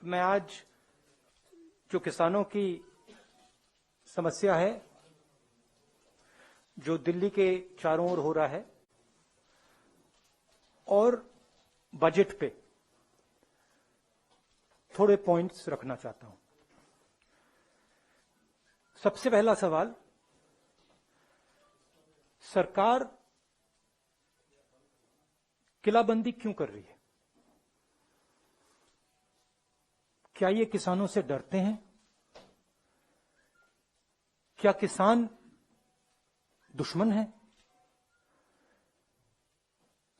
मैं आज जो किसानों की समस्या है, जो दिल्ली के चारों ओर हो रहा है, और बजट पे थोड़े पॉइंट्स रखना चाहता हूं। सबसे पहला सवाल, सरकार किलाबंदी क्यों कर रही है? क्या ये किसानों से डरते हैं? क्या किसान दुश्मन है?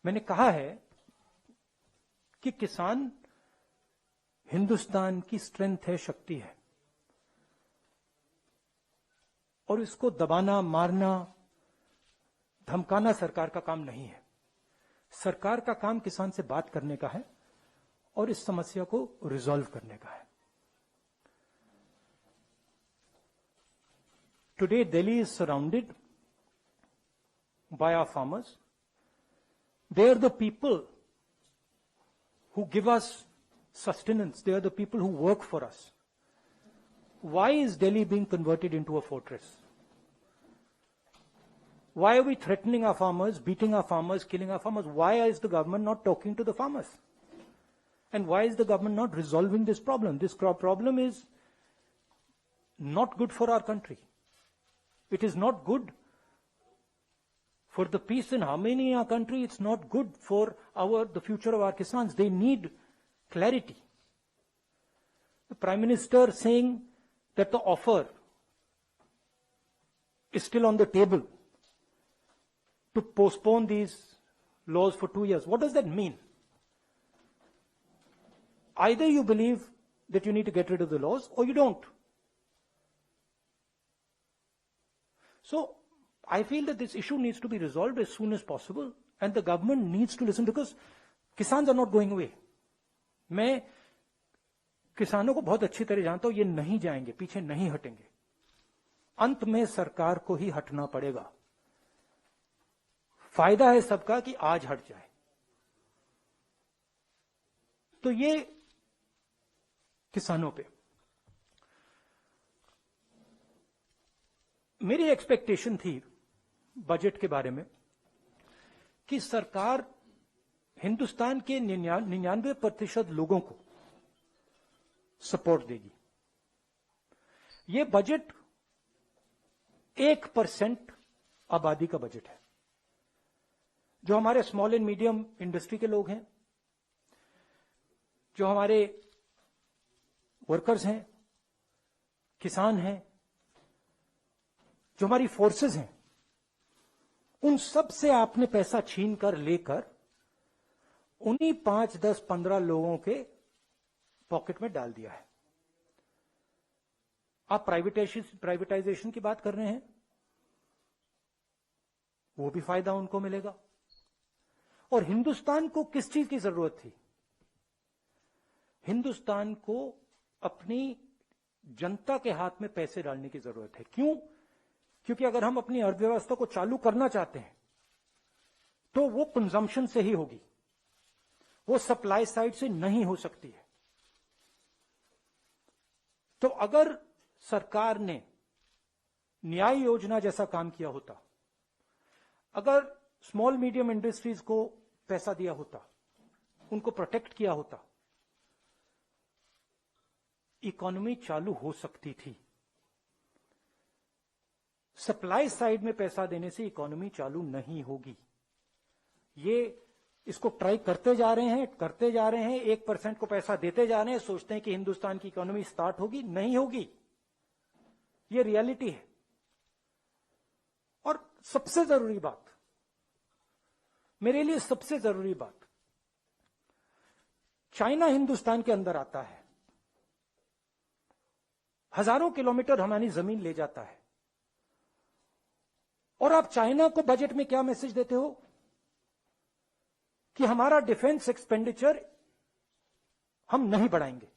मैंने कहा है कि किसान हिंदुस्तान की स्ट्रेंथ है, शक्ति है, और इसको दबाना, मारना, धमकाना सरकार का काम नहीं है। सरकार का काम किसान से बात करने का है और इस समस्या को रिजॉल्व करने का है। Today Delhi is surrounded by our farmers. They are the people who give us sustenance. They are the people who work for us. Why is Delhi being converted into a fortress? Why are we threatening our farmers, beating our farmers, killing our farmers? Why is the government not talking to the farmers? And why is the government not resolving this problem? This problem is not good for our country. It is not good for the peace and harmony in our country. It's not good for the future of our Kisans. They need clarity. The Prime Minister saying that the offer is still on the table to postpone these laws for 2 years. What does that mean? Either you believe that you need to get rid of the laws or you don't. So, I feel that this issue needs to be resolved as soon as possible, and the government needs to listen, because Kisans are not going away. मैं किसानों को बहुत अच्छी तरह जानता हूं, ये नहीं जाएंगे, पीछे नहीं हटेंगे। अंत में सरकार को ही हटना पड़ेगा। फायदा है सबका कि आज हट जाए। तो ये किसानों पे मेरी एक्सपेक्टेशन थी बजट के बारे में कि सरकार हिंदुस्तान के 99% लोगों को सपोर्ट देगी। यह बजट 1% आबादी का बजट है। जो हमारे स्मॉल एंड मीडियम इंडस्ट्री के लोग हैं, जो हमारे वर्कर्स हैं, किसान हैं, जो हमारी फोर्सेस हैं, उन सब से आपने पैसा छीन कर लेकर उन्हीं 5, 10, 15 लोगों के पॉकेट में डाल दिया है। आप प्राइवेटाइजेशन की बात कर रहे हैं, वो भी फायदा उनको मिलेगा। और हिंदुस्तान को किस चीज की जरूरत थी? हिंदुस्तान को अपनी जनता के हाथ में पैसे डालने की जरूरत है। क्यों? क्योंकि अगर हम अपनी अर्थव्यवस्था को चालू करना चाहते हैं तो वो कंजम्पशन से ही होगी, वो सप्लाई साइड से नहीं हो सकती है। तो अगर सरकार ने न्याय योजना जैसा काम किया होता, अगर स्मॉल मीडियम इंडस्ट्रीज को पैसा दिया होता, उनको प्रोटेक्ट किया होता, इकोनॉमी चालू हो सकती थी। सप्लाई साइड में पैसा देने से इकोनॉमी चालू नहीं होगी। ये इसको ट्राई करते जा रहे हैं, 1% को पैसा देते जा रहे हैं, सोचते हैं कि हिंदुस्तान की इकोनॉमी स्टार्ट होगी, नहीं होगी। ये रियलिटी है। और सबसे जरूरी बात, मेरे लिए सबसे जरूरी बात, चाइना हिंदुस्तान के अंदर आता है, हजारों किलोमीटर हमारी जमीन ले जाता है, और आप चाइना को बजट में क्या मैसेज देते हो कि हमारा डिफेंस एक्सपेंडिचर हम नहीं बढ़ाएंगे।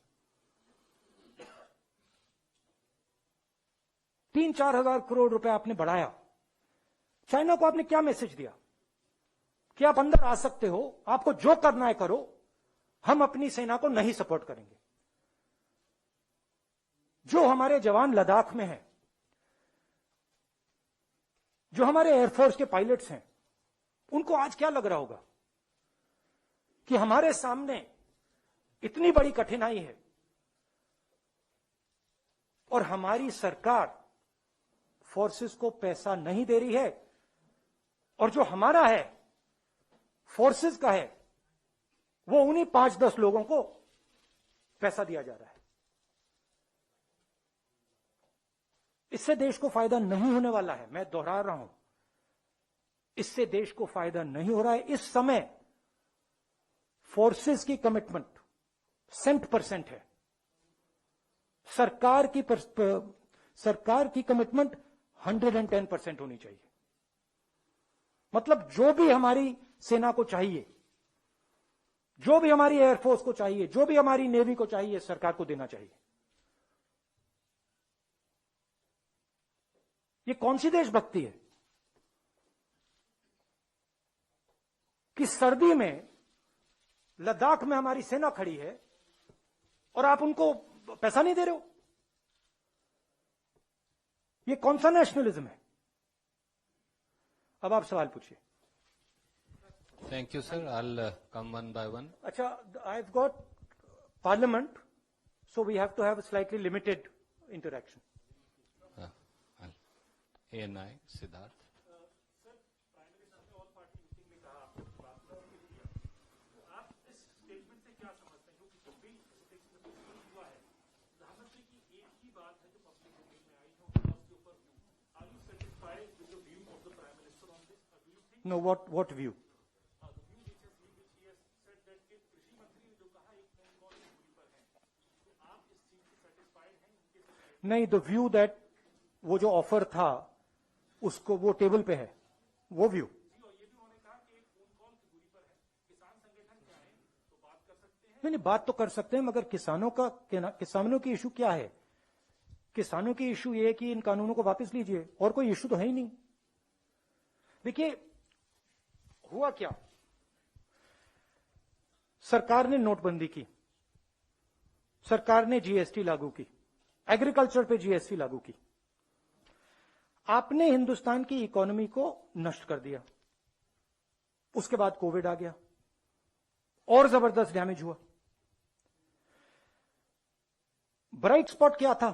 3-4 हजार करोड़ रुपए आपने बढ़ाया। चाइना को आपने क्या मैसेज दिया कि आप अंदर आ सकते हो, आपको जो करना है करो, हम अपनी सेना को नहीं सपोर्ट करेंगे। जो हमारे जवान लद्दाख में हैं, जो हमारे एयरफोर्स के पायलट्स हैं, उनको आज क्या लग रहा होगा कि हमारे सामने इतनी बड़ी कठिनाई है और हमारी सरकार फोर्सेस को पैसा नहीं दे रही है, और जो हमारा है फोर्सेस का है वो उन्हीं 5-10 लोगों को पैसा दिया जा रहा है। इससे देश को फायदा नहीं होने वाला है। मैं दोहरा रहा हूं, इससे देश को फायदा नहीं हो रहा है। इस समय फोर्सेस की कमिटमेंट 100% है। सरकार की कमिटमेंट 110% होनी चाहिए। मतलब जो भी हमारी सेना को चाहिए, जो भी हमारी एयरफोर्स को चाहिए, जो भी हमारी नेवी को चाहिए, सरकार को देना चाहिए। ये कौन सी देशभक्ति है कि सर्दी में लद्दाख में हमारी सेना खड़ी है और आप उनको पैसा नहीं दे रहे हो? ये कौन सा नेशनलिज्म है? अब आप सवाल पूछिए। Thank you, sir. I'll come one by one. अच्छा, I've got parliament, so we have to have a slightly limited interaction. ANI, Siddharth. No, what view? नहीं, द व्यू दैट वो जो ऑफर था उसको वो टेबल पे है, वो व्यू। नहीं, बात तो कर सकते हैं, मगर किसानों की इशू क्या है? किसानों की इशू ये है कि इन कानूनों को वापस लीजिए, और कोई इशू तो है ही नहीं। देखिए हुआ क्या, सरकार ने नोटबंदी की, सरकार ने जीएसटी लागू की, एग्रीकल्चर पे जीएसटी लागू की। आपने हिंदुस्तान की इकोनॉमी को नष्ट कर दिया। उसके बाद कोविड आ गया और जबरदस्त डैमेज हुआ। ब्राइट स्पॉट क्या था?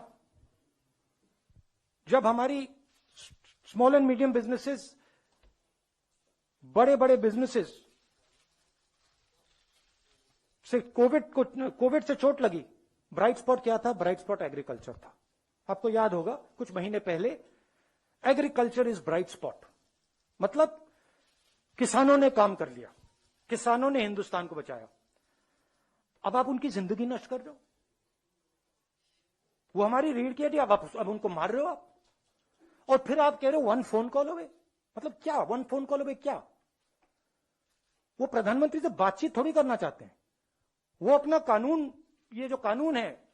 जब हमारी स्मॉल एंड मीडियम बिजनेसेस, बड़े बड़े बिजनेसेस से कोविड से चोट लगी, ब्राइट स्पॉट क्या था? ब्राइट स्पॉट एग्रीकल्चर था। आपको याद होगा कुछ महीने पहले, एग्रीकल्चर इज ब्राइट स्पॉट, मतलब किसानों ने काम कर लिया, किसानों ने हिंदुस्तान को बचाया। अब आप उनकी जिंदगी नष्ट कर रहे हो। वो हमारी रीढ़ की हड्डी, अब उनको मार रहे हो आप, और फिर आप कह रहे हो 1 फोन कॉल अवे। मतलब क्या 1 फोन कॉल अवे? क्या वो प्रधानमंत्री से बातचीत थोड़ी करना चाहते हैं? वो अपना कानून, ये जो कानून है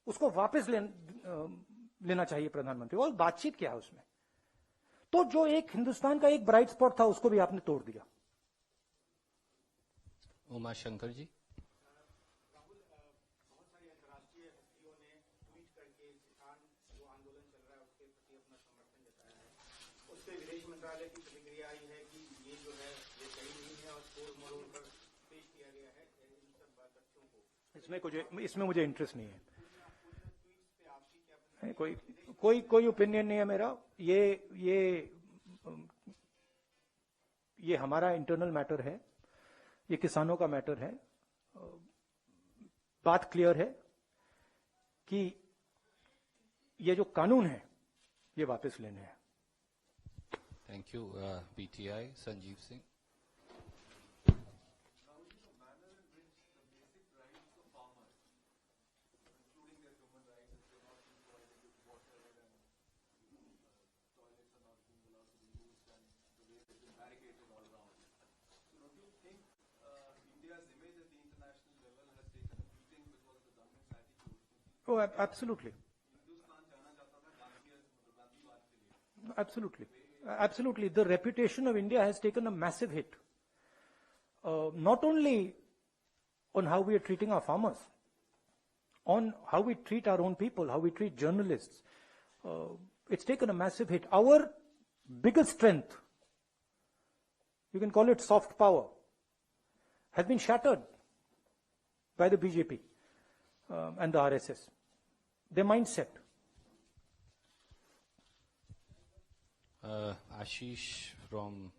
उसको वापस लेना चाहिए प्रधानमंत्री। और बातचीत क्या है उसमें? तो जो एक हिंदुस्तान का एक ब्राइट स्पॉट था उसको भी आपने तोड़ दिया। उमा शंकर जी। बहुत सारी अंतर्राष्ट्रीय हस्तियों ने ट्वीट करके किसान जो आंदोलन चल रहा है उसके प्रति अपना समर्थन जताया है। उस पर विदेश मंत्रालय की प्रतिक्रिया आई है कि ये जो है ये सही नहीं है और तोड़ मरोड़ कर पेश किया गया है इन सब तथ्यों को। इसमें मुझे इंटरेस्ट नहीं है। कोई ओपिनियन नहीं है मेरा। ये हमारा इंटरनल मैटर है, ये किसानों का मैटर है। बात क्लियर है कि ये जो कानून है ये वापस लेने हैं। Thank you. PTI Sanjeev Singh. Oh, absolutely. Absolutely. The reputation of India has taken a massive hit. Not only on how we are treating our farmers, on how we treat our own people, how we treat journalists. It's taken a massive hit. Our biggest strength, you can call it soft power, has been shattered by the BJP and the RSS. Their mindset. Ashish from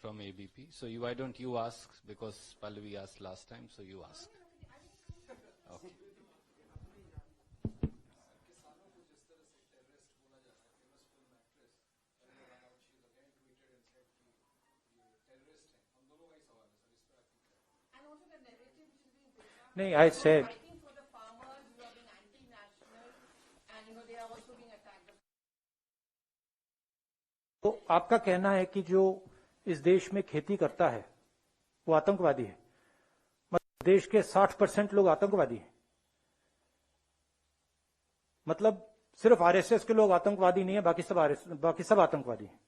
ABP. So why don't you ask, because Pallavi asked last time, so you ask. Okay. No, I said. Fighting for the farmers who are being anti-national, and they are also being attacked. तो आपका कहना है कि जो इस देश में खेती करता है वो आतंकवादी है, मतलब देश के 60% लोग आतंकवादी हैं, मतलब सिर्फ आरएसएस के लोग आतंकवादी नहीं है, बाकी सब आतंकवादी हैं।